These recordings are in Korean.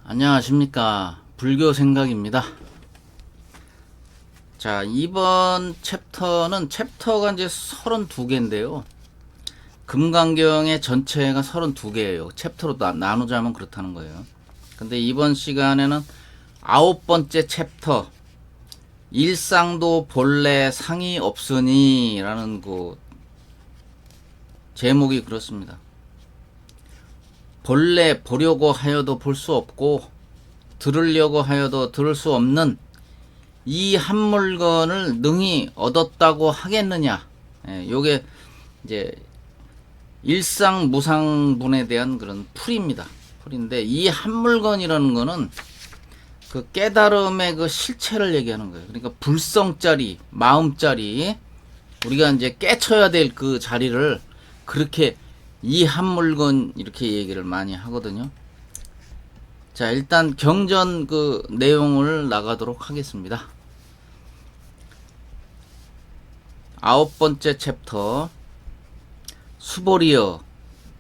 안녕하십니까. 불교 생각입니다. 자, 이번 챕터는 챕터가 이제 32개인데요. 금강경의 전체가 32개예요. 챕터로 나누자면 그렇다는 거예요. 근데 이번 시간에는 9번째 챕터, 일상도 본래 상이 없으니 라는 그 제목이 그렇습니다. 본래 보려고 하여도 볼 수 없고 들으려고 하여도 들을 수 없는 이 한 물건을 능히 얻었다고 하겠느냐. 요게 이제 일상무상분에 대한 그런 풀입니다. 풀인데 이 한 물건이라는 거는 그 깨달음의 그 실체를 얘기하는 거예요. 그러니까 불성짜리, 마음짜리, 우리가 이제 깨쳐야 될 그 자리를 그렇게 이 한 물건 이렇게 얘기를 많이 하거든요. 자, 일단 경전 그 내용을 나가도록 하겠습니다. 9번째 챕터. 수보리여,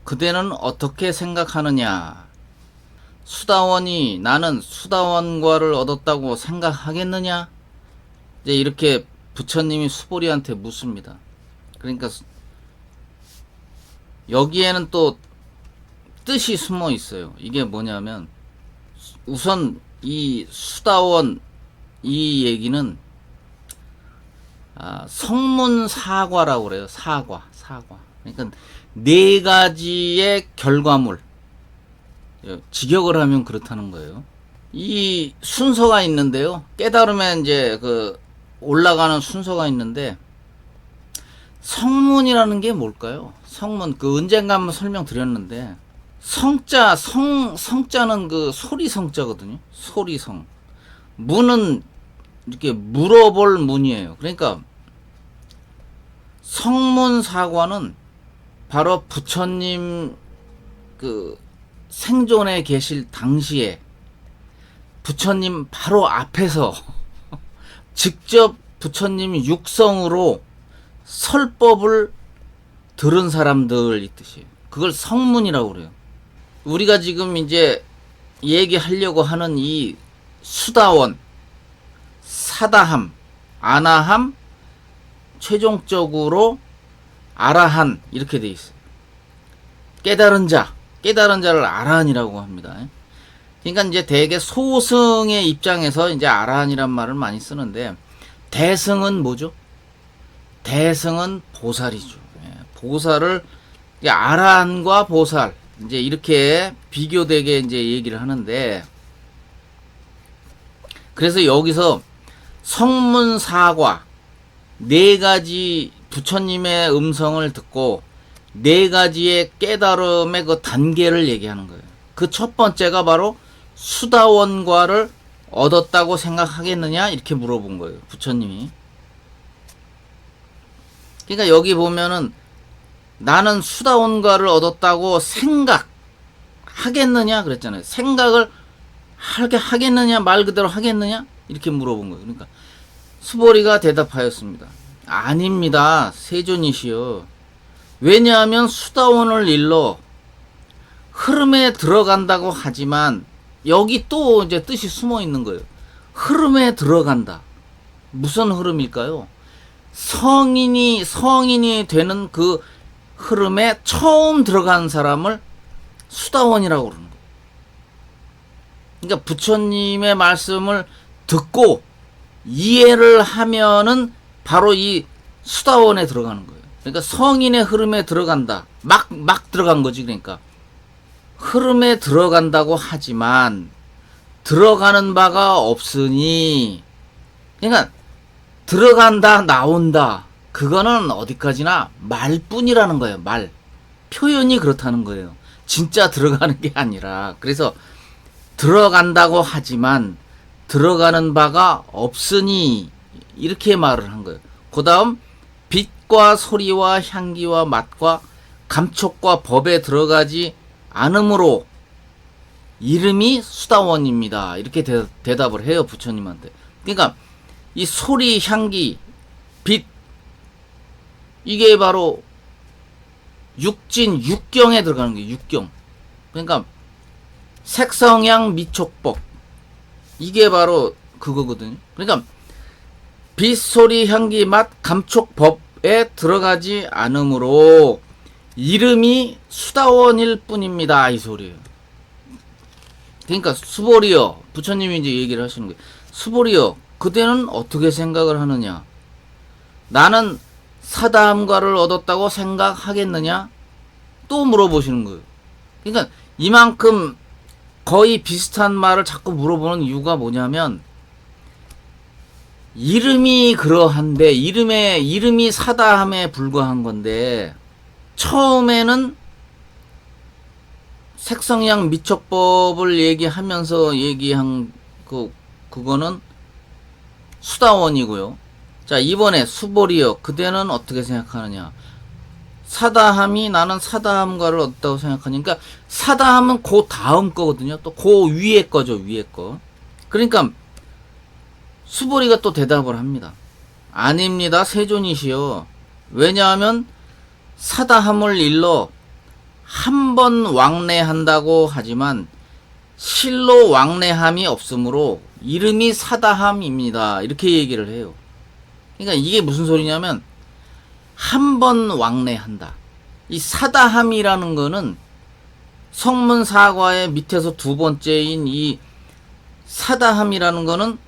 그대는 어떻게 생각하느냐? 수다원이 나는 수다원과를 얻었다고 생각하겠느냐? 이제 이렇게 부처님이 수보리한테 묻습니다. 그러니까 여기에는 또 뜻이 숨어 있어요. 이게 뭐냐면, 우선 이 수다원 이 얘기는 성문사과라고 그래요. 사과. 그러니까 네 가지의 결과물. 직역을 하면 그렇다는 거예요. 이 순서가 있는데요. 깨달음에 이제 그 올라가는 순서가 있는데, 성문이라는 게 뭘까요? 성문, 그 언젠가 한번 설명드렸는데, 성자는 그 소리성자거든요. 소리성. 문은 이렇게 물어볼 문이에요. 그러니까 성문사과는 바로 부처님 그 생존에 계실 당시에 부처님 바로 앞에서 직접 부처님 육성으로 설법을 들은 사람들 이 뜻이에요. 그걸 성문이라고 그래요. 우리가 지금 이제 얘기하려고 하는 이 수다원, 사다함, 아나함, 최종적으로 아라한 이렇게 돼 있어요. 깨달은 자를 아라한이라고 합니다. 그러니까 이제 대개 소승의 입장에서 이제 아라한이란 말을 많이 쓰는데, 대승은 뭐죠? 대승은 보살이죠. 보살을 아라한과 보살 이제 이렇게 비교되게 이제 얘기를 하는데, 그래서 여기서 성문사과 네 가지 부처님의 음성을 듣고 네 가지의 깨달음의 그 단계를 얘기하는 거예요. 그 첫 번째가 바로 수다원과를 얻었다고 생각하겠느냐 이렇게 물어본 거예요. 부처님이. 그러니까 여기 보면은 나는 수다원과를 얻었다고 생각하겠느냐 그랬잖아요. 생각을 하겠느냐, 말 그대로 하겠느냐 이렇게 물어본 거예요. 그러니까 수보리가 대답하였습니다. 아닙니다, 세존이시여. 왜냐하면 수다원을 일러 흐름에 들어간다고 하지만, 여기 또 이제 뜻이 숨어 있는 거예요. 흐름에 들어간다. 무슨 흐름일까요? 성인이 되는 그 흐름에 처음 들어간 사람을 수다원이라고 그러는 거예요. 그러니까 부처님의 말씀을 듣고 이해를 하면은 바로 이 수다원에 들어가는 거예요. 그러니까 성인의 흐름에 들어간다. 막 들어간 거지. 그러니까 흐름에 들어간다고 하지만 들어가는 바가 없으니, 그러니까 들어간다 나온다 그거는 어디까지나 말뿐이라는 거예요. 말 표현이 그렇다는 거예요. 진짜 들어가는 게 아니라. 그래서 들어간다고 하지만 들어가는 바가 없으니 이렇게 말을 한 거예요. 그 다음 빛과 소리와 향기와 맛과 감촉과 법에 들어가지 않으므로 이름이 수다원입니다. 이렇게 대답을 해요, 부처님한테. 그러니까 이 소리, 향기, 빛, 이게 바로 육진, 육경에 들어가는 거예요. 육경. 그러니까 색성향 미촉법. 이게 바로 그거거든요. 그러니까 빛, 소리, 향기, 맛, 감촉법에 들어가지 않으므로 이름이 수다원일 뿐입니다. 이 소리예요. 그러니까 수보리여, 부처님이 이제 얘기를 하시는 거예요. 수보리여, 그대는 어떻게 생각을 하느냐? 나는 사다함과를 얻었다고 생각하겠느냐? 또 물어보시는 거예요. 그러니까 이만큼 거의 비슷한 말을 자꾸 물어보는 이유가 뭐냐면, 이름이 그러한데, 이름이 사다함에 불과한 건데, 처음에는 색성향 미촉법을 얘기하면서 얘기한 그거는 수다원이고요. 자, 이번에 수보리여, 그대는 어떻게 생각하느냐? 사다함이 나는 사다함과를 얻었다고 생각하니까, 그러니까 사다함은 그 다음 거거든요. 또 그 위에 거죠, 위에 거. 그러니까 수보리가 또 대답을 합니다. 아닙니다, 세존이시여. 왜냐하면 사다함을 일러 한 번 왕래한다고 하지만 실로 왕래함이 없으므로 이름이 사다함입니다. 이렇게 얘기를 해요. 그러니까 이게 무슨 소리냐면 한 번 왕래한다. 이 사다함이라는 거는 성문사과의 밑에서 두 번째인 이 사다함이라는 거는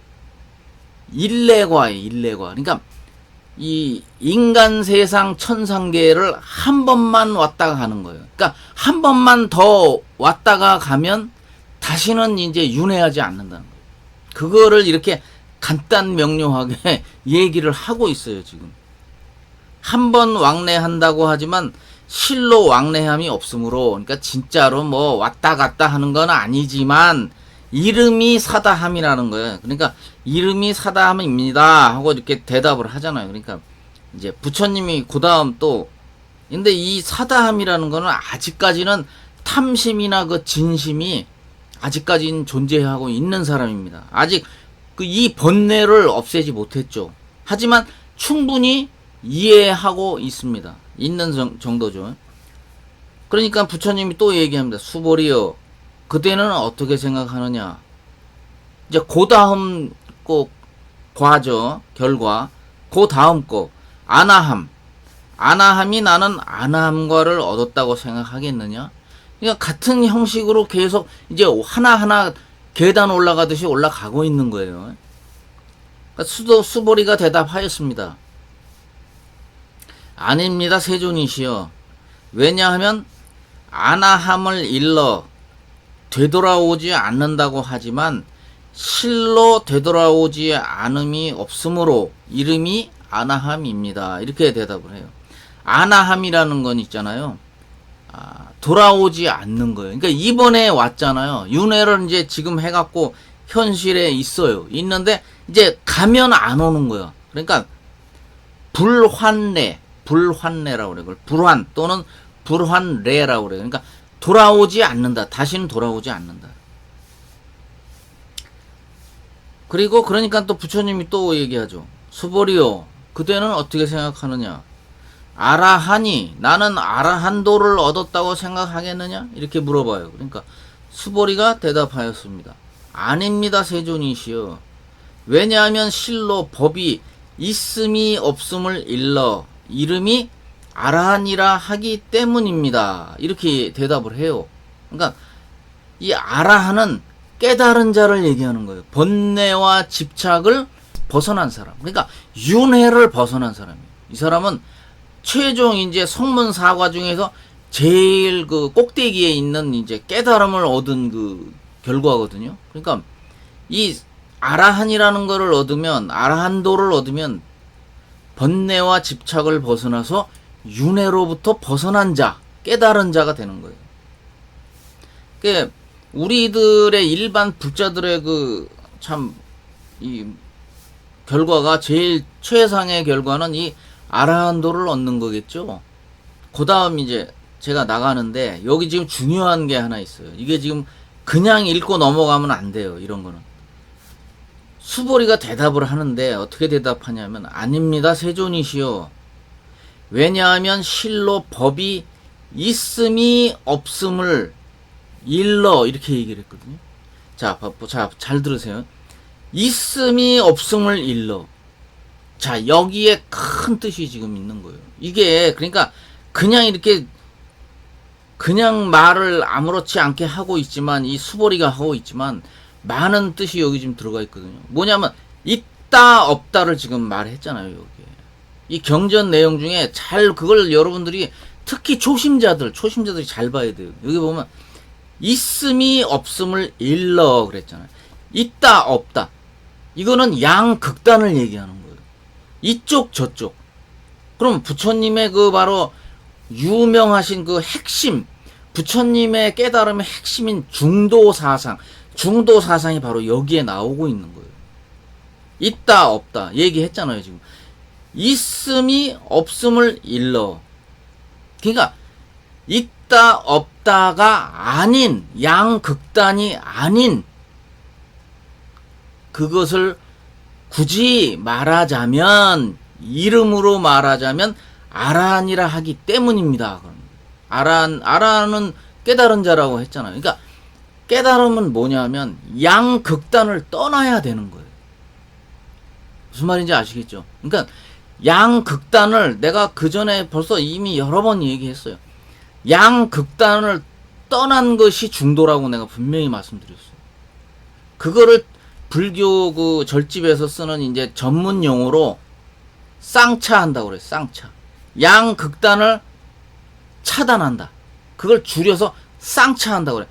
일례과예요. 일례과. 그러니까 이 인간 세상 천상계를 한 번만 왔다가 가는 거예요. 그러니까 한 번만 더 왔다가 가면 다시는 이제 윤회하지 않는다는 거예요. 그거를 이렇게 간단 명료하게 얘기를 하고 있어요, 지금. 한 번 왕래한다고 하지만 실로 왕래함이 없으므로, 그러니까 진짜로 뭐 왔다 갔다 하는 건 아니지만 이름이 사다함이라는 거예요. 그러니까 이름이 사다함입니다 하고 이렇게 대답을 하잖아요. 그러니까 이제 부처님이 그 다음 또, 근데 이 사다함이라는 거는 아직까지는 탐심이나 그 진심이 아직까지는 존재하고 있는 사람입니다. 아직 그 이 번뇌를 없애지 못했죠. 하지만 충분히 이해하고 있습니다. 있는 정도죠. 그러니까 부처님이 또 얘기합니다. 수보리여, 그대는 어떻게 생각하느냐? 이제 그 다음 거 과죠. 결과. 그 다음 거 아나함. 아나함이 나는 아나함과를 얻었다고 생각하겠느냐? 그러니까 같은 형식으로 계속 이제 하나하나 계단 올라가듯이 올라가고 있는 거예요. 그러니까 수보리가 대답하였습니다. 아닙니다, 세존이시여. 왜냐하면 아나함을 일러 되돌아오지 않는다고 하지만 실로 되돌아오지 않음이 없으므로 이름이 아나함입니다. 이렇게 대답을 해요. 아나함이라는 건 있잖아요. 돌아오지 않는 거예요. 그러니까 이번에 왔잖아요. 윤회를 이제 지금 해갖고 현실에 있어요. 있는데 이제 가면 안 오는 거예요. 그러니까 불환래라고 그래요. 그걸 불환 또는 불환래라고 그래요. 그러니까 돌아오지 않는다. 다시는 돌아오지 않는다. 그리고 그러니까 또 부처님이 또 얘기하죠. 수보리요, 그대는 어떻게 생각하느냐? 아라하니 나는 아라한도를 얻었다고 생각하겠느냐? 이렇게 물어봐요. 그러니까 수보리가 대답하였습니다. 아닙니다, 세존이시여. 왜냐하면 실로 법이 있음이 없음을 일러 이름이 아라한이라 하기 때문입니다. 이렇게 대답을 해요. 그러니까 이 아라한은 깨달은 자를 얘기하는 거예요. 번뇌와 집착을 벗어난 사람. 그러니까 윤회를 벗어난 사람이에요. 이 사람은 최종 이제 성문사과 중에서 제일 그 꼭대기에 있는 이제 깨달음을 얻은 그 결과거든요. 그러니까 이 아라한이라는 거를 얻으면, 아라한도를 얻으면 번뇌와 집착을 벗어나서 윤회로부터 벗어난 자, 깨달은 자가 되는 거예요. 그러니까 우리들의 일반 불자들의 그 참 이 결과가 제일 최상의 결과는 이 아라한도를 얻는 거겠죠. 그 다음 이제 제가 나가는데 여기 지금 중요한 게 하나 있어요. 이게 지금 그냥 읽고 넘어가면 안 돼요. 이런 거는. 수보리가 대답을 하는데 어떻게 대답하냐면 아닙니다, 세존이시여. 왜냐하면 실로 법이 있음이 없음을 일러 이렇게 얘기를 했거든요. 자, 잘 들으세요. 있음이 없음을 일러. 자, 여기에 큰 뜻이 지금 있는 거예요. 이게 그러니까 그냥 이렇게 그냥 말을 아무렇지 않게 하고 있지만, 이 수보리가 하고 있지만 많은 뜻이 여기 지금 들어가 있거든요. 뭐냐면 있다 없다를 지금 말했잖아요. 여기 이 경전 내용 중에 잘 그걸 여러분들이 특히 초심자들이 잘 봐야 돼요. 여기 보면 있음이 없음을 일러 그랬잖아요. 있다 없다, 이거는 양극단을 얘기하는 거예요. 이쪽 저쪽. 그럼 부처님의 그 바로 유명하신 그 핵심, 부처님의 깨달음의 핵심인 중도사상이 바로 여기에 나오고 있는 거예요. 있다 없다 얘기했잖아요. 지금 있음이 없음을 일러. 그러니까 있다 없다가 아닌, 양극단이 아닌, 그것을 굳이 말하자면, 이름으로 말하자면 아라한이라 하기 때문입니다. 아라한은 깨달은 자라고 했잖아요. 그러니까 깨달음은 뭐냐면 양극단을 떠나야 되는 거예요. 무슨 말인지 아시겠죠? 그러니까 양극단을, 내가 그 전에 벌써 이미 여러 번 얘기했어요. 양극단을 떠난 것이 중도라고 내가 분명히 말씀드렸어요. 그거를 불교 그 절집에서 쓰는 이제 전문 용어로 쌍차 한다고 그래요. 쌍차. 양극단을 차단한다. 그걸 줄여서 쌍차 한다고 그래.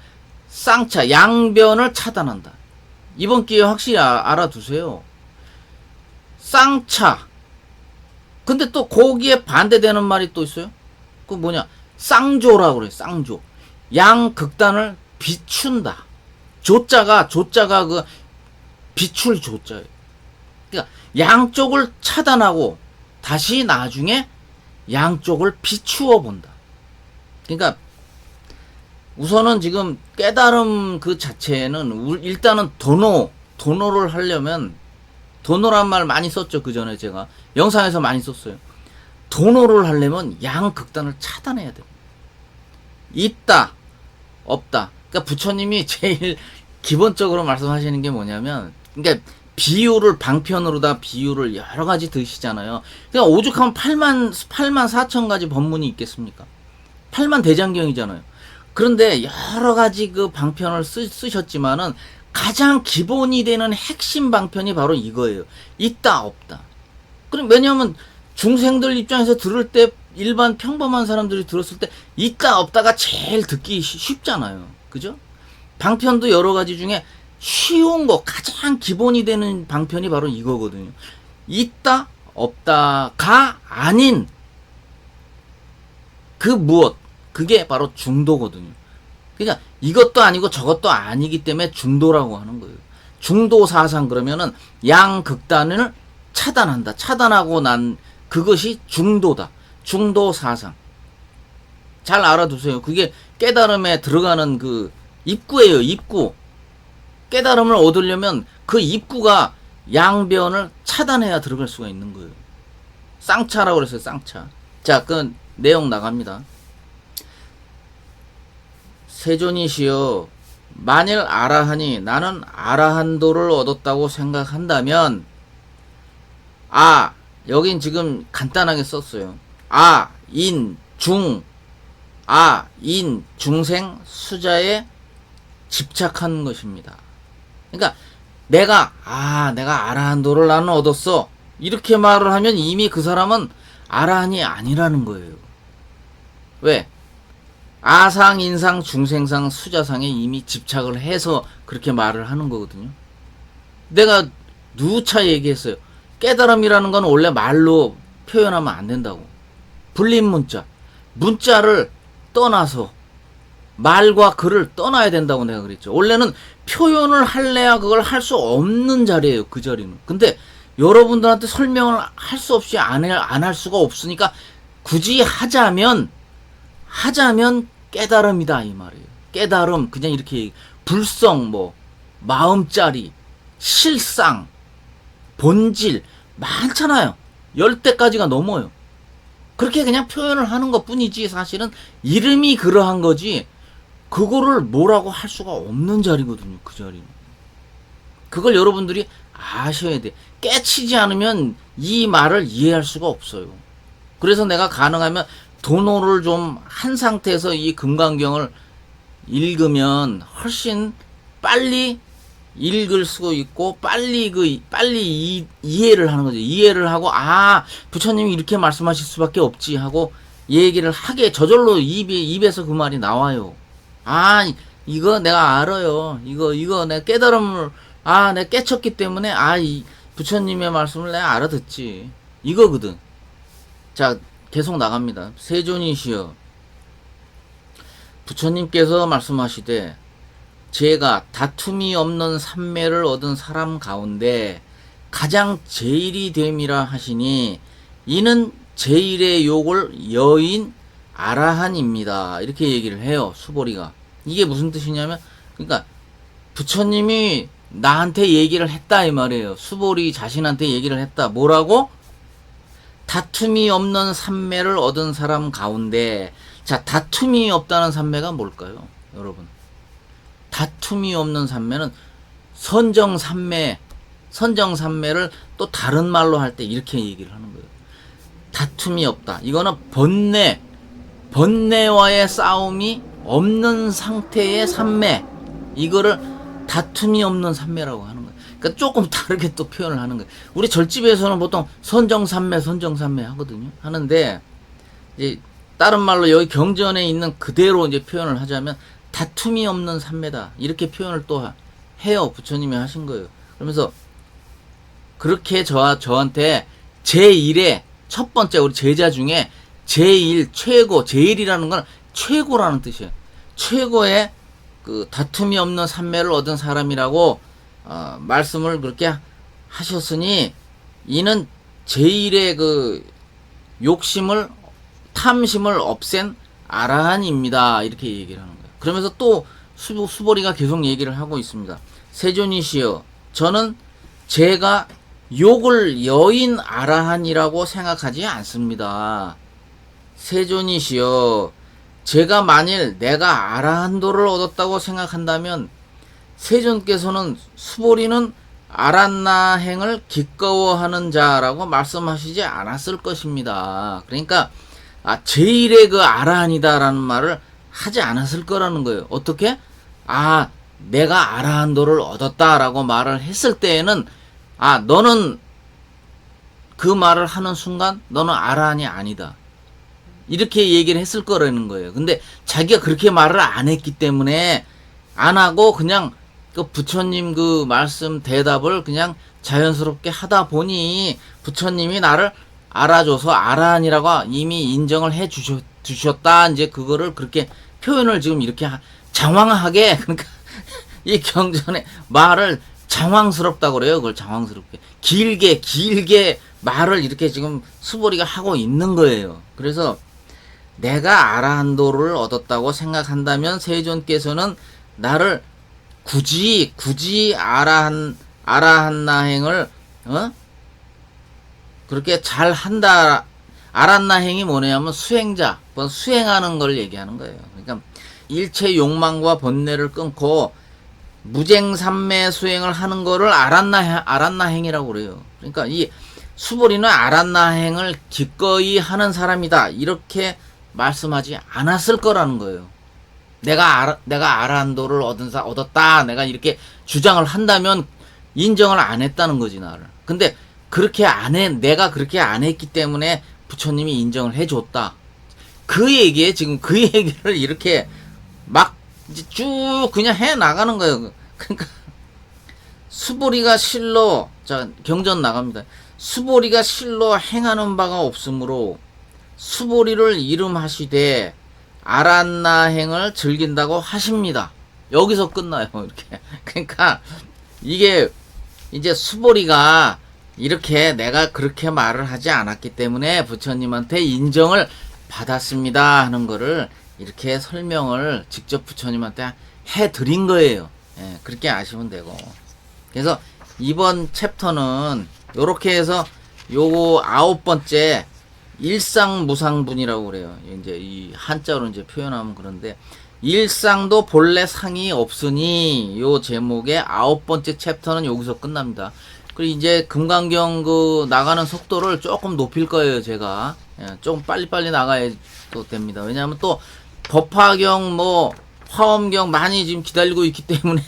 쌍차, 양변을 차단한다. 이번 기회에 확실히 알아두세요. 쌍차. 근데 또 거기에 반대되는 말이 또 있어요. 그 뭐냐? 쌍조라고 그래요. 쌍조. 양극단을 비춘다. 조자가 그 비출 조자예요. 그러니까 양쪽을 차단하고 다시 나중에 양쪽을 비추어 본다. 그러니까 우선은 지금 깨달음 그 자체는 일단은 도노를 하려면, 도노란 말 많이 썼죠. 그 전에 제가 영상에서 많이 썼어요. 도노를 하려면 양극단을 차단해야 됩니다. 있다 없다. 그러니까 부처님이 제일 기본적으로 말씀하시는 게 뭐냐면, 그러니까 비유를 방편으로다 비유를 여러 가지 드시잖아요. 그러니까 오죽하면 8만 4천 가지 법문이 있겠습니까? 8만 대장경이잖아요. 그런데 여러 가지 그 방편을 쓰셨지만은 가장 기본이 되는 핵심 방편이 바로 이거예요. 있다 없다. 그럼 왜냐하면 중생들 입장에서 들을 때, 일반 평범한 사람들이 들었을 때 있다 없다가 제일 듣기 쉽잖아요. 그죠? 방편도 여러 가지 중에 쉬운 거, 가장 기본이 되는 방편이 바로 이거거든요. 있다 없다가 아닌 그 무엇, 그게 바로 중도거든요. 그러니까 이것도 아니고 저것도 아니기 때문에 중도라고 하는 거예요. 중도 사상, 그러면은 양극단을 차단한다. 차단하고 난 그것이 중도다. 중도 사상. 잘 알아두세요. 그게 깨달음에 들어가는 그 입구예요. 입구. 깨달음을 얻으려면 그 입구가 양변을 차단해야 들어갈 수가 있는 거예요. 쌍차라고 그랬어요. 쌍차. 자, 그 내용 나갑니다. 세존이시여, 만일 아라한이 나는 아라한도를 얻었다고 생각한다면, 여긴 지금 간단하게 썼어요. 인, 중생, 수자에 집착한 것입니다. 그러니까 내가 아라한도를 나는 얻었어, 이렇게 말을 하면 이미 그 사람은 아라한이 아니라는 거예요. 왜? 아상, 인상, 중생상, 수자상에 이미 집착을 해서 그렇게 말을 하는 거거든요. 내가 누차 얘기했어요. 깨달음이라는 건 원래 말로 표현하면 안 된다고. 불림 문자를 떠나서 말과 글을 떠나야 된다고 내가 그랬죠. 원래는 표현을 할래야 그걸 할 수 없는 자리예요. 그 자리는. 근데 여러분들한테 설명을 할 수 없이 안 할 수가 없으니까 굳이 하자면 깨달음이다 이 말이에요. 깨달음, 그냥 이렇게 불성, 마음짜리, 실상, 본질 많잖아요. 10대까지가 넘어요. 그렇게 그냥 표현을 하는 것 뿐이지 사실은 이름이 그러한 거지 그거를 뭐라고 할 수가 없는 자리거든요. 그 자리는. 그걸 여러분들이 아셔야 돼. 깨치지 않으면 이 말을 이해할 수가 없어요. 그래서 내가 가능하면 도노를 좀 한 상태에서 이 금강경을 읽으면 훨씬 빨리 읽을 수 있고 빨리 이해를 하는 거죠. 이해를 하고 부처님이 이렇게 말씀하실 수밖에 없지 하고 얘기를 하게 저절로 입에서 그 말이 나와요. 이거 내가 알아요. 이거 내가 깨달음을 내가 깨쳤기 때문에 이 부처님의 말씀을 내가 알아듣지. 이거거든. 자, 계속 나갑니다. 세존이시여, 부처님께서 말씀하시되 제가 다툼이 없는 삼매를 얻은 사람 가운데 가장 제일이 됨이라 하시니 이는 제일의 욕을 여인 아라한입니다. 이렇게 얘기를 해요. 수보리가. 이게 무슨 뜻이냐면, 그러니까 부처님이 나한테 얘기를 했다 이 말이에요. 수보리 자신한테 얘기를 했다. 뭐라고? 다툼이 없는 삼매를 얻은 사람 가운데, 자, 다툼이 없다는 삼매가 뭘까요? 여러분, 다툼이 없는 삼매는 선정삼매를 또 다른 말로 할 때 이렇게 얘기를 하는 거예요. 다툼이 없다. 이거는 번뇌와의 싸움이 없는 상태의 삼매, 이거를 다툼이 없는 삼매라고 하는 거예요. 그러니까 조금 다르게 또 표현을 하는 거예요. 우리 절집에서는 보통 선정삼매 하거든요. 하는데 이제 다른 말로 여기 경전에 있는 그대로 이제 표현을 하자면 다툼이 없는 삼매다, 이렇게 표현을 또 해요. 부처님이 하신 거예요. 그러면서 그렇게 저한테 제1의 첫 번째, 우리 제자 중에 제1, 최고, 제1이라는 건 최고라는 뜻이에요. 최고의 그 다툼이 없는 삼매를 얻은 사람이라고 말씀을 그렇게 하셨으니 이는 제1의 그 욕심을, 탐심을 없앤 아라한입니다. 이렇게 얘기를 하는 거예요. 그러면서 또 수보리가 계속 얘기를 하고 있습니다. 세존이시여, 저는 제가 욕을 여인 아라한이라고 생각하지 않습니다. 세존이시여, 제가 만일 내가 아라한도를 얻었다고 생각한다면 세존께서는 수보리는 아란나행을 기꺼워하는 자라고 말씀하시지 않았을 것입니다. 그러니까 제1의 그 아라한이다라는 말을 하지 않았을 거라는 거예요. 어떻게? 내가 아라한도를 얻었다라고 말을 했을 때에는 너는 그 말을 하는 순간 너는 아라한이 아니다, 이렇게 얘기를 했을 거라는 거예요. 근데 자기가 그렇게 말을 안 했기 때문에 안 하고 그냥 그 부처님 그 말씀 대답을 그냥 자연스럽게 하다 보니 부처님이 나를 알아줘서 아라한이라고 이미 인정을 해 주셨다. 이제 그거를 그렇게 표현을 지금 이렇게 장황하게, 그러니까 이 경전의 말을 장황스럽다고 그래요. 그걸 장황스럽게 길게 말을 이렇게 지금 수보리가 하고 있는 거예요. 그래서 내가 아라한도를 얻었다고 생각한다면 세존께서는 나를 굳이 아라한나행을 그렇게 잘 한다. 아란나행이 뭐냐면 수행자, 수행하는 걸 얘기하는 거예요. 그러니까 일체 욕망과 번뇌를 끊고 무쟁삼매 수행을 하는 거를 아란나행이라고 그래요. 그러니까 이 수보리는 아란나행을 기꺼이 하는 사람이다, 이렇게 말씀하지 않았을 거라는 거예요. 내가 아란도를 얻었다, 내가 이렇게 주장을 한다면 인정을 안 했다는 거지, 나를. 근데 그렇게 내가 그렇게 안 했기 때문에 부처님이 인정을 해줬다. 그 얘기에 지금 그 얘기를 이렇게 막 이제 쭉 그냥 해 나가는 거예요. 그러니까 수보리가 실로, 자, 경전 나갑니다. 수보리가 실로 행하는 바가 없으므로 수보리를 이름하시되 아란나행을 즐긴다고 하십니다. 여기서 끝나요. 이렇게. 그러니까 이게 이제 수보리가 이렇게 내가 그렇게 말을 하지 않았기 때문에 부처님한테 인정을 받았습니다 하는 거를 이렇게 설명을 직접 부처님한테 해드린 거예요. 그렇게 아시면 되고. 그래서 이번 챕터는 요렇게 해서 요거 9번째 일상무상분이라고 그래요. 이제 이 한자로 이제 표현하면 그런데 일상도 본래 상이 없으니 요 제목의 9번째 챕터는 여기서 끝납니다. 그리고 이제 금강경 그 나가는 속도를 조금 높일 거예요, 제가. 예, 좀 빨리빨리 나가야 또 됩니다. 왜냐하면 또 법화경 뭐 화엄경 많이 지금 기다리고 있기 때문에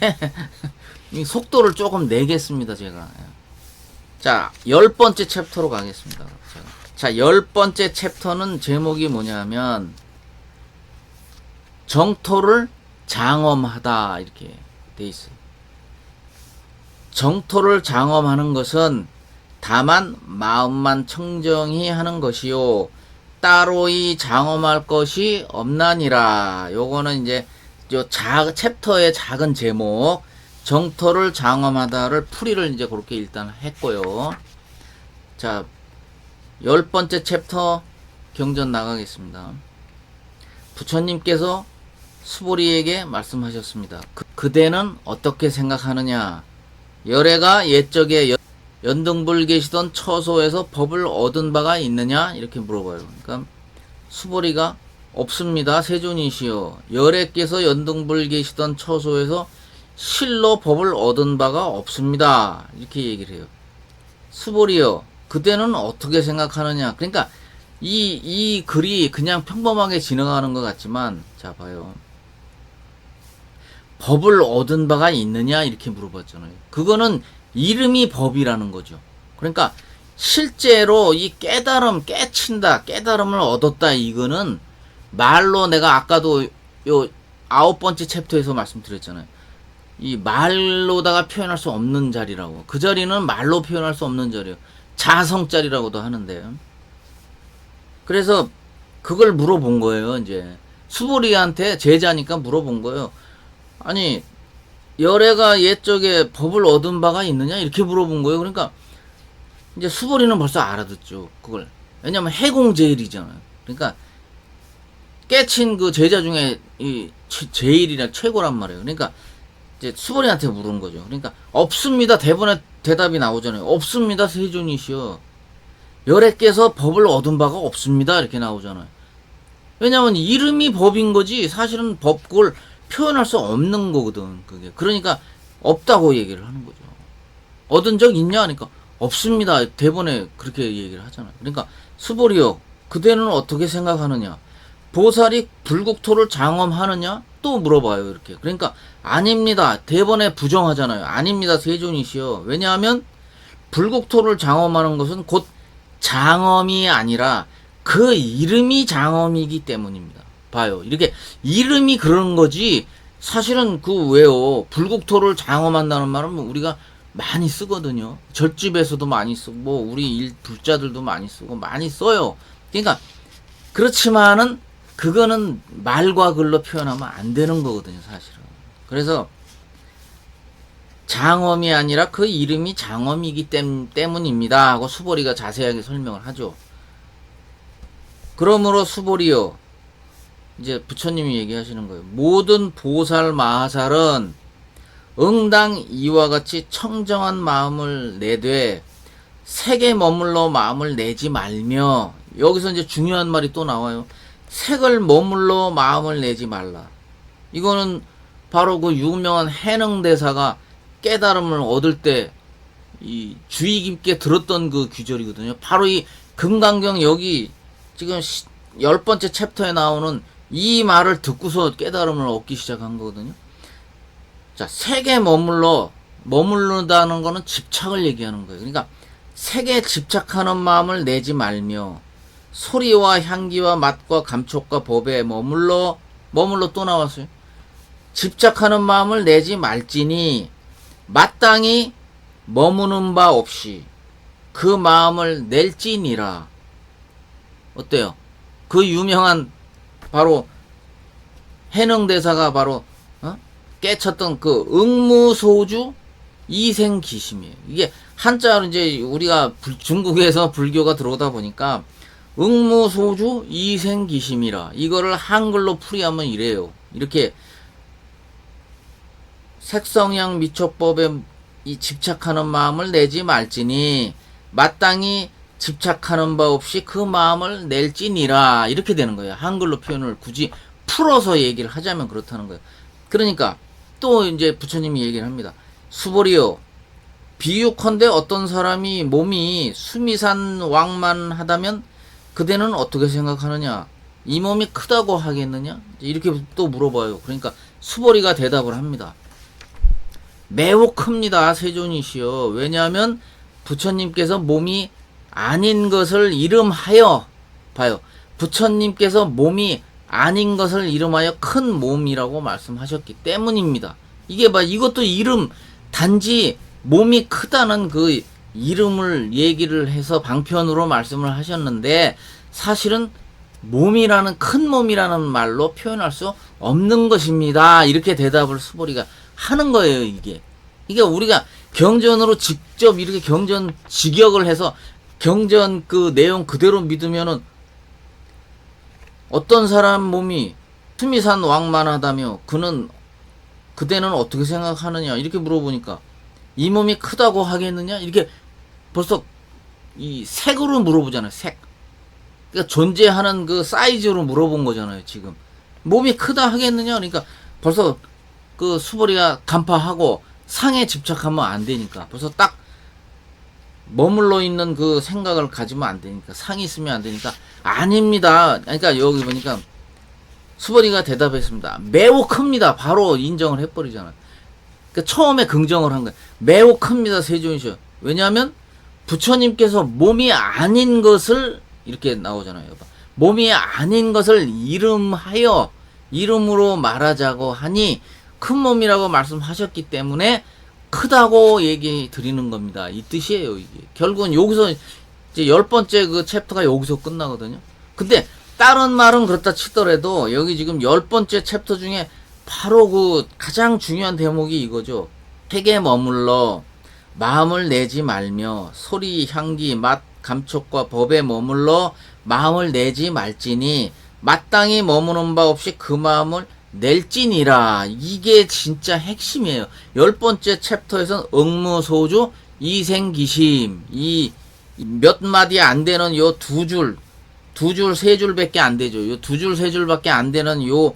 이 속도를 조금 내겠습니다, 제가. 예. 자, 10번째 챕터로 가겠습니다. 자, 10번째 챕터는 제목이 뭐냐면 정토를 장엄하다 이렇게 돼 있어요. 정토를 장엄하는 것은 다만 마음만 청정히 하는 것이요 따로 이 장엄할 것이 없나니라. 요거는 이제 요 챕터의 작은 제목 정토를 장엄하다를 풀이를 이제 그렇게 일단 했고요. 자, 10번째 챕터 경전 나가겠습니다. 부처님께서 수보리에게 말씀하셨습니다. 그대는 어떻게 생각하느냐? 열애가 옛적에 연등불 계시던 처소에서 법을 얻은 바가 있느냐? 이렇게 물어봐요. 그러니까 수보리가 없습니다. 세존이시여. 열애께서 연등불 계시던 처소에서 실로 법을 얻은 바가 없습니다. 이렇게 얘기를 해요. 수보리여, 그대는 어떻게 생각하느냐? 그러니까 이 글이 그냥 평범하게 지나가는 것 같지만, 자, 봐요. 법을 얻은 바가 있느냐? 이렇게 물어봤잖아요. 그거는 이름이 법이라는 거죠. 그러니까 실제로 이 깨달음을 얻었다. 이거는 말로 내가 아까도 요 9번째 챕터에서 말씀드렸잖아요. 이 말로다가 표현할 수 없는 자리라고. 그 자리는 말로 표현할 수 없는 자리예요. 자성자리라고도 하는데. 그래서 그걸 물어본 거예요. 이제 수보리한테 제자니까 물어본 거예요. 아니, 열애가 옛적에 법을 얻은 바가 있느냐? 이렇게 물어본 거예요. 그러니까 이제 수보리는 벌써 알아듣죠. 그걸. 왜냐면 해공제일이잖아요. 그러니까 깨친 그 제자 중에 이 제일이나 최고란 말이에요. 그러니까 이제 수보리한테 물은 거죠. 그러니까 없습니다. 대본에 대답이 나오잖아요. 없습니다. 세존이시여. 열애께서 법을 얻은 바가 없습니다. 이렇게 나오잖아요. 왜냐면 이름이 법인 거지 사실은 그걸 표현할 수 없는 거거든. 그게. 그러니까 없다고 얘기를 하는 거죠. 얻은 적 있냐 하니까 없습니다. 대본에 그렇게 얘기를 하잖아요. 그러니까 수보리여, 그대는 어떻게 생각하느냐? 보살이 불국토를 장엄하느냐? 또 물어봐요. 이렇게. 그러니까 아닙니다. 대본에 부정하잖아요. 아닙니다. 세존이시여. 왜냐하면 불국토를 장엄하는 것은 곧 장엄이 아니라 그 이름이 장엄이기 때문입니다. 봐요. 이렇게 이름이 그런 거지 사실은 그 왜요? 불국토를 장엄한다는 말은 우리가 많이 쓰거든요. 절집에서도 많이 쓰고 뭐 우리 불자들도 많이 쓰고 많이 써요. 그러니까 그렇지만은 그거는 말과 글로 표현하면 안 되는 거거든요, 사실은. 그래서 장엄이 아니라 그 이름이 장엄이기 때문입니다 하고 수보리가 자세하게 설명을 하죠. 그러므로 수보리여, 이제 부처님이 얘기하시는 거예요. 모든 보살 마하살은 응당 이와 같이 청정한 마음을 내되 색에 머물러 마음을 내지 말며, 여기서 이제 중요한 말이 또 나와요. 색을 머물러 마음을 내지 말라. 이거는 바로 그 유명한 해능대사가 깨달음을 얻을 때 이 주의 깊게 들었던 그 규절이거든요. 바로 이 금강경 여기 지금 10번째 챕터에 나오는 이 말을 듣고서 깨달음을 얻기 시작한 거거든요. 자, 색에 머무르다는 거는 집착을 얘기하는 거예요. 그러니까 색에 집착하는 마음을 내지 말며 소리와 향기와 맛과 감촉과 법에 머물러 또 나왔어요. 집착하는 마음을 내지 말지니 마땅히 머무는 바 없이 그 마음을 낼지니라. 어때요? 그 유명한 바로 해능대사가 바로 깨쳤던 그 응무소주 이생기심이에요. 이게 한자로 이제 우리가 중국에서 불교가 들어오다 보니까 응무소주 이생기심이라 이거를 한글로 풀이하면 이래요. 이렇게 색성향 미촉법에 이 집착하는 마음을 내지 말지니 마땅히 집착하는 바 없이 그 마음을 낼지니라. 이렇게 되는 거예요. 한글로 표현을 굳이 풀어서 얘기를 하자면 그렇다는 거예요. 그러니까 또 이제 부처님이 얘기를 합니다. 수보리요, 비유컨대 어떤 사람이 몸이 수미산 왕만하다면 그대는 어떻게 생각하느냐? 이 몸이 크다고 하겠느냐? 이렇게 또 물어봐요. 그러니까 수보리가 대답을 합니다. 매우 큽니다, 세존이시여. 왜냐하면 부처님께서 몸이 아닌 것을 이름하여, 봐요, 부처님께서 몸이 아닌 것을 이름하여 큰 몸이라고 말씀하셨기 때문입니다. 이게 이것도 이름, 단지 몸이 크다는 그 이름을 얘기를 해서 방편으로 말씀을 하셨는데, 사실은 몸이라는, 큰 몸이라는 말로 표현할 수 없는 것입니다. 이렇게 대답을 수보리가 하는 거예요, 이게. 이게 우리가 경전으로 직접 이렇게 경전 직역을 해서 경전 그 내용 그대로 믿으면은, 어떤 사람 몸이 수미산 왕만하다며 그대는 어떻게 생각하느냐 이렇게 물어보니까, 이 몸이 크다고 하겠느냐 이렇게 벌써 이 색으로 물어보잖아요. 색. 그러니까 존재하는 그 사이즈로 물어본 거잖아요. 지금 몸이 크다 하겠느냐, 그러니까 벌써 그 수보리가 간파하고 상에 집착하면 안 되니까, 벌써 딱 머물러 있는 그 생각을 가지면 안 되니까, 상이 있으면 안 되니까, 아닙니다. 그러니까 여기 보니까 수보리가 대답했습니다. 매우 큽니다. 바로 인정을 해버리잖아요. 그러니까 처음에 긍정을 한 거예요. 매우 큽니다, 세존이시여. 왜냐하면 부처님께서 몸이 아닌 것을, 이렇게 나오잖아요. 몸이 아닌 것을 이름으로 말하자고 하니 큰 몸이라고 말씀하셨기 때문에 크다고 얘기 드리는 겁니다. 이 뜻이에요, 이게. 결국은 여기서 이제 10번째 그 챕터가 여기서 끝나거든요. 근데 다른 말은 그렇다 치더라도 여기 지금 10번째 챕터 중에 바로 그 가장 중요한 대목이 이거죠. 핵에 머물러 마음을 내지 말며 소리, 향기, 맛, 감촉과 법에 머물러 마음을 내지 말지니 마땅히 머무는 바 없이 그 마음을 낼지니라. 이게 진짜 핵심이에요. 10번째 챕터에서는 응무소주, 이생기심, 이 몇 마디 안 되는 요 두 줄, 세 줄밖에 안 되죠. 요 두 줄, 세 줄밖에 안 되는 요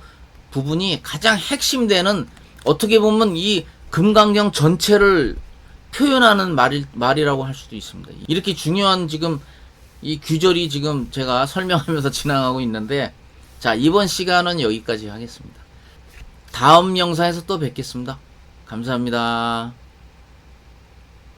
부분이 가장 핵심되는, 어떻게 보면 이 금강경 전체를 표현하는 말이라고 할 수도 있습니다. 이렇게 중요한 지금 이 규절이 지금 제가 설명하면서 지나가고 있는데, 자, 이번 시간은 여기까지 하겠습니다. 다음 영상에서 또 뵙겠습니다. 감사합니다.